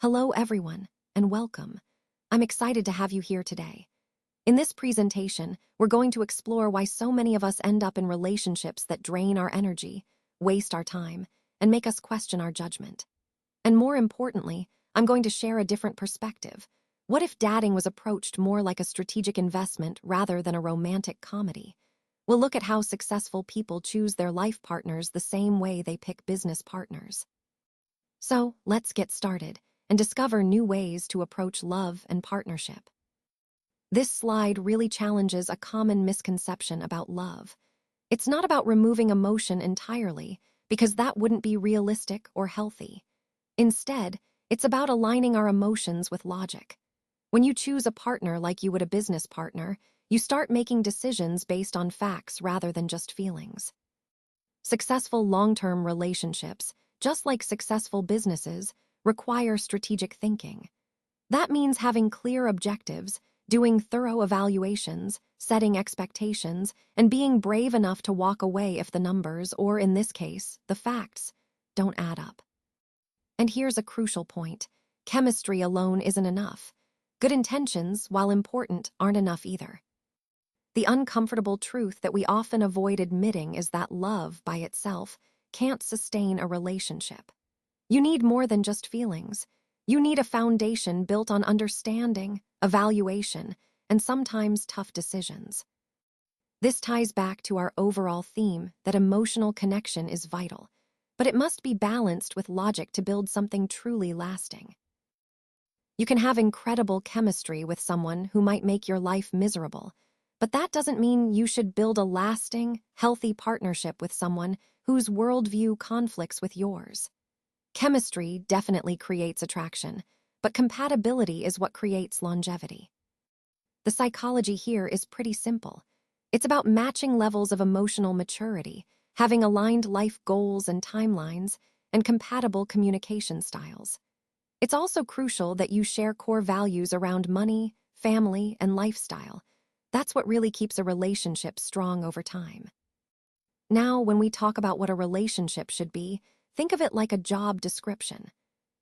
Hello, everyone, and welcome. I'm excited to have you here today. In this presentation, we're going to explore why so many of us end up in relationships that drain our energy, waste our time, and make us question our judgment. And more importantly, I'm going to share a different perspective. What if dating was approached more like a strategic investment rather than a romantic comedy? We'll look at how successful people choose their life partners the same way they pick business partners. So, let's get started and discover new ways to approach love and partnership. This slide really challenges a common misconception about love. It's not about removing emotion entirely, because that wouldn't be realistic or healthy. Instead, it's about aligning our emotions with logic. When you choose a partner like you would a business partner, you start making decisions based on facts rather than just feelings. Successful long-term relationships, just like successful businesses, require strategic thinking. That means having clear objectives, doing thorough evaluations, setting expectations, and being brave enough to walk away if the numbers, or in this case, the facts, don't add up. And here's a crucial point. Chemistry alone isn't enough. Good intentions, while important, aren't enough either. The uncomfortable truth that we often avoid admitting is that love, by itself, can't sustain a relationship. You need more than just feelings. You need a foundation built on understanding, evaluation, and sometimes tough decisions. This ties back to our overall theme that emotional connection is vital, but it must be balanced with logic to build something truly lasting. You can have incredible chemistry with someone who might make your life miserable, but that doesn't mean you should build a lasting, healthy partnership with someone whose worldview conflicts with yours. Chemistry definitely creates attraction, but compatibility is what creates longevity. The psychology here is pretty simple. It's about matching levels of emotional maturity, having aligned life goals and timelines, and compatible communication styles. It's also crucial that you share core values around money, family, and lifestyle. That's what really keeps a relationship strong over time. Now, when we talk about what a relationship should be, think of it like a job description.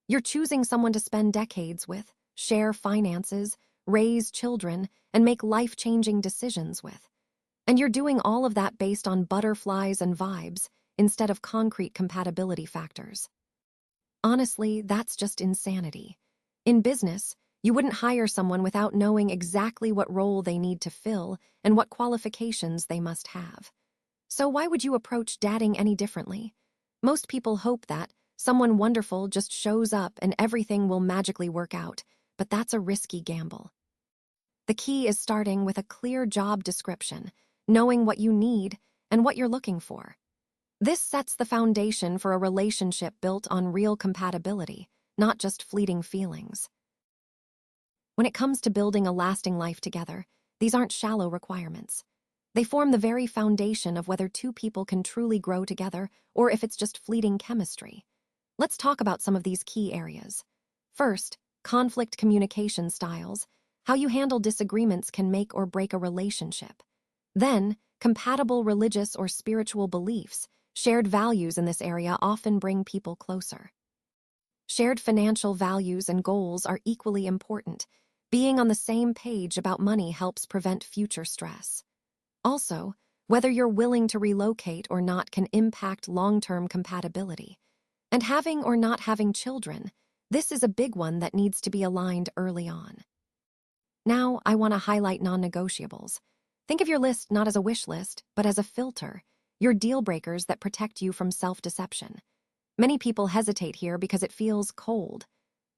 You're choosing someone to spend decades with, share finances, raise children, and make life-changing decisions with. And you're doing all of that based on butterflies and vibes instead of concrete compatibility factors. Honestly, that's just insanity. In business, you wouldn't hire someone without knowing exactly what role they need to fill and what qualifications they must have. So why would you approach dating any differently? Most people hope that someone wonderful just shows up and everything will magically work out, but that's a risky gamble. The key is starting with a clear job description, knowing what you need and what you're looking for. This sets the foundation for a relationship built on real compatibility, not just fleeting feelings. When it comes to building a lasting life together, these aren't shallow requirements. They form the very foundation of whether two people can truly grow together or if it's just fleeting chemistry. Let's talk about some of these key areas. First, conflict communication styles. How you handle disagreements can make or break a relationship. Then, compatible religious or spiritual beliefs. Shared values in this area often bring people closer. Shared financial values and goals are equally important. Being on the same page about money helps prevent future stress. Also, whether you're willing to relocate or not can impact long-term compatibility. And having or not having children, this is a big one that needs to be aligned early on. Now, I want to highlight non-negotiables. Think of your list not as a wish list, but as a filter, your deal breakers that protect you from self-deception. Many people hesitate here because it feels cold.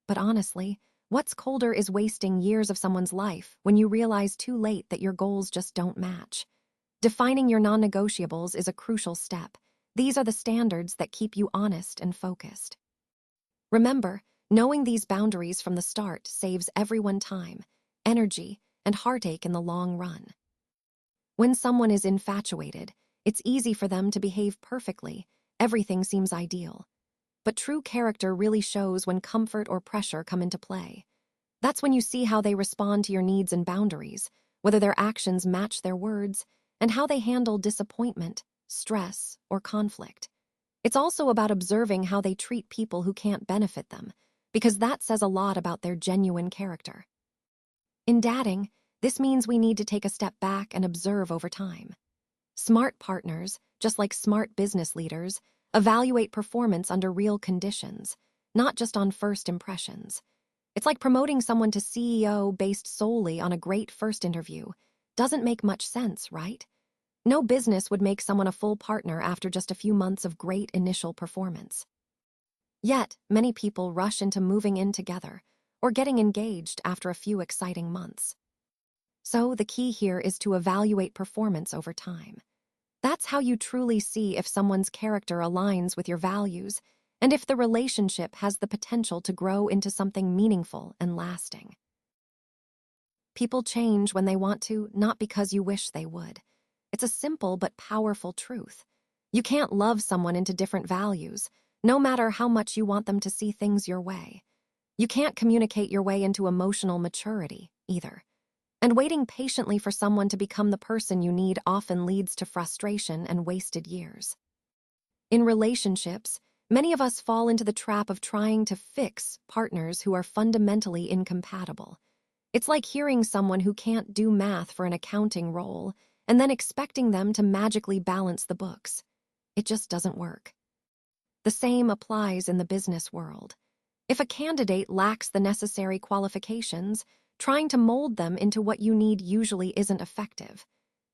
But honestly, what's colder is wasting years of someone's life when you realize too late that your goals just don't match. Defining your non-negotiables is a crucial step. These are the standards that keep you honest and focused. Remember, knowing these boundaries from the start saves everyone time, energy, and heartache in the long run. When someone is infatuated, it's easy for them to behave perfectly. Everything seems ideal. But true character really shows when comfort or pressure come into play. That's when you see how they respond to your needs and boundaries, whether their actions match their words, and how they handle disappointment, stress, or conflict. It's also about observing how they treat people who can't benefit them. because that says a lot about their genuine character. In dating, this means we need to take a step back and observe over time. Smart partners, just like smart business leaders, evaluate performance under real conditions, not just on first impressions. It's like promoting someone to CEO based solely on a great first interview. Doesn't make much sense, right? No business would make someone a full partner after just a few months of great initial performance. Yet, many people rush into moving in together or getting engaged after a few exciting months. So, the key here is to evaluate performance over time. That's how you truly see if someone's character aligns with your values and if the relationship has the potential to grow into something meaningful and lasting. People change when they want to, not because you wish they would. It's a simple but powerful truth. You can't love someone into different values, no matter how much you want them to see things your way. You can't communicate your way into emotional maturity, either. And waiting patiently for someone to become the person you need often leads to frustration and wasted years. In relationships, many of us fall into the trap of trying to fix partners who are fundamentally incompatible. It's like hearing someone who can't do math for an accounting role and then expecting them to magically balance the books. It just doesn't work. The same applies in the business world. If a candidate lacks the necessary qualifications, trying to mold them into what you need usually isn't effective.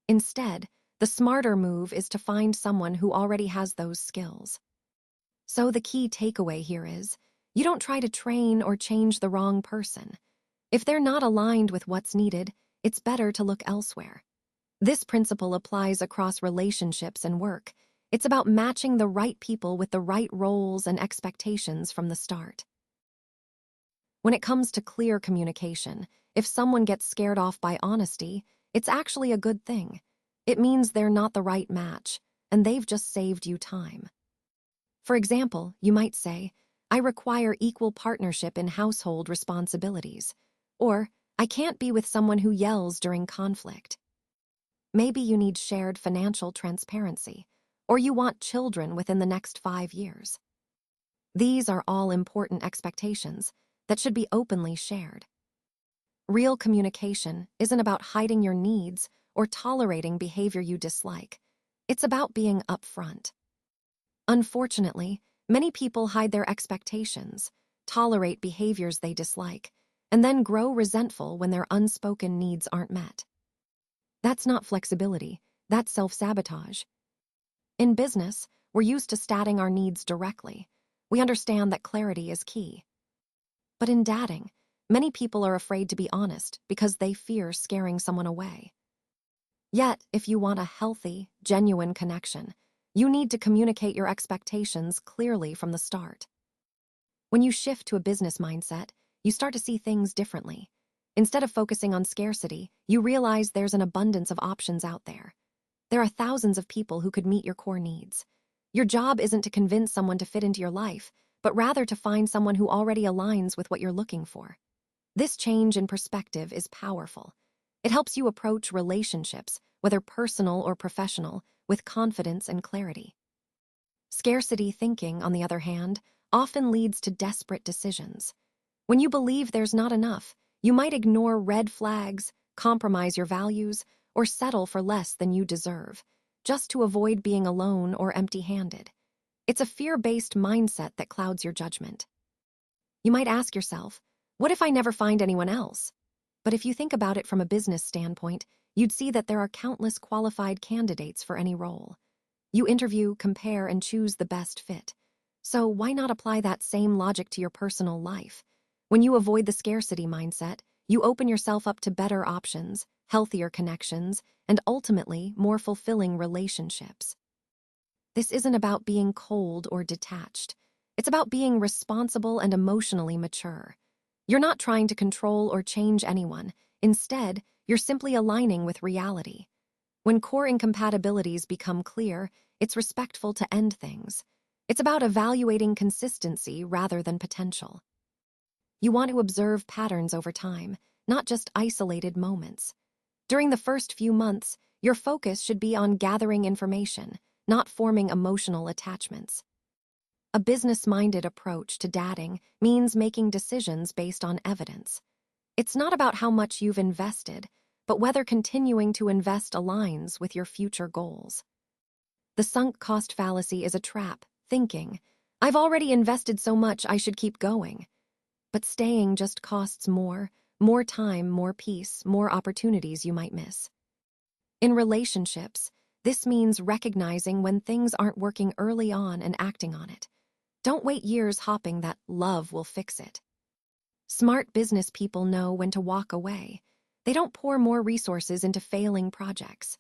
Instead, the smarter move is to find someone who already has those skills. So the key takeaway here is, you don't try to train or change the wrong person. If they're not aligned with what's needed, it's better to look elsewhere. This principle applies across relationships and work. It's about matching the right people with the right roles and expectations from the start. When it comes to clear communication, if someone gets scared off by honesty, it's actually a good thing. It means they're not the right match, and they've just saved you time. For example, you might say, "I require equal partnership in household responsibilities," or "I can't be with someone who yells during conflict." Maybe you need shared financial transparency, or you want children within the next 5 years. These are all important expectations that should be openly shared. Real communication isn't about hiding your needs or tolerating behavior you dislike. It's about being upfront. Unfortunately, many people hide their expectations, tolerate behaviors they dislike, and then grow resentful when their unspoken needs aren't met. That's not flexibility, that's self-sabotage. In business, we're used to stating our needs directly. We understand that clarity is key. But in dating, many people are afraid to be honest because they fear scaring someone away. Yet, if you want a healthy, genuine connection, you need to communicate your expectations clearly from the start. When you shift to a business mindset, you start to see things differently. Instead of focusing on scarcity, you realize there's an abundance of options out there. There are thousands of people who could meet your core needs. Your job isn't to convince someone to fit into your life, but rather to find someone who already aligns with what you're looking for. This change in perspective is powerful. It helps you approach relationships, whether personal or professional, with confidence and clarity. Scarcity thinking, on the other hand, often leads to desperate decisions. When you believe there's not enough, you might ignore red flags, compromise your values, or settle for less than you deserve, just to avoid being alone or empty-handed. It's a fear-based mindset that clouds your judgment. You might ask yourself, what if I never find anyone else? But if you think about it from a business standpoint, you'd see that there are countless qualified candidates for any role. You interview, compare, and choose the best fit. So why not apply that same logic to your personal life? When you avoid the scarcity mindset, you open yourself up to better options, healthier connections, and ultimately more fulfilling relationships. This isn't about being cold or detached. It's about being responsible and emotionally mature. You're not trying to control or change anyone. Instead, you're simply aligning with reality. When core incompatibilities become clear, it's respectful to end things. It's about evaluating consistency rather than potential. You want to observe patterns over time, not just isolated moments. During the first few months, your focus should be on gathering information, not forming emotional attachments. A business-minded approach to dating means making decisions based on evidence. It's not about how much you've invested, but whether continuing to invest aligns with your future goals. The sunk cost fallacy is a trap, thinking, I've already invested so much I should keep going. But staying just costs more time, more peace, more opportunities you might miss. In relationships, this means recognizing when things aren't working early on and acting on it. Don't wait years hoping that love will fix it. Smart business people know when to walk away. They don't pour more resources into failing projects.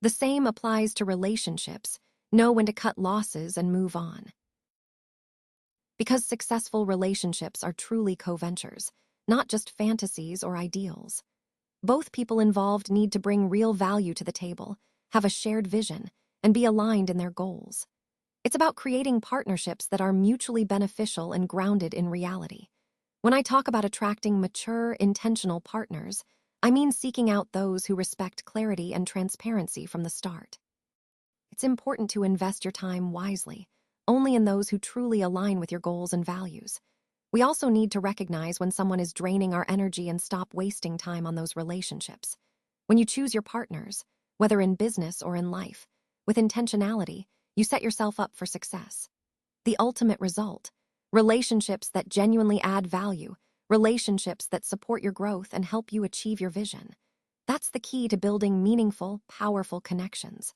The same applies to relationships. Know when to cut losses and move on. Because successful relationships are truly co-ventures, not just fantasies or ideals. Both people involved need to bring real value to the table, have a shared vision, and be aligned in their goals. It's about creating partnerships that are mutually beneficial and grounded in reality. When I talk about attracting mature, intentional partners, I mean seeking out those who respect clarity and transparency from the start. It's important to invest your time wisely, only in those who truly align with your goals and values. We also need to recognize when someone is draining our energy and stop wasting time on those relationships. When you choose your partners, whether in business or in life, with intentionality, you set yourself up for success. The ultimate result: relationships that genuinely add value, relationships that support your growth and help you achieve your vision. That's the key to building meaningful, powerful connections.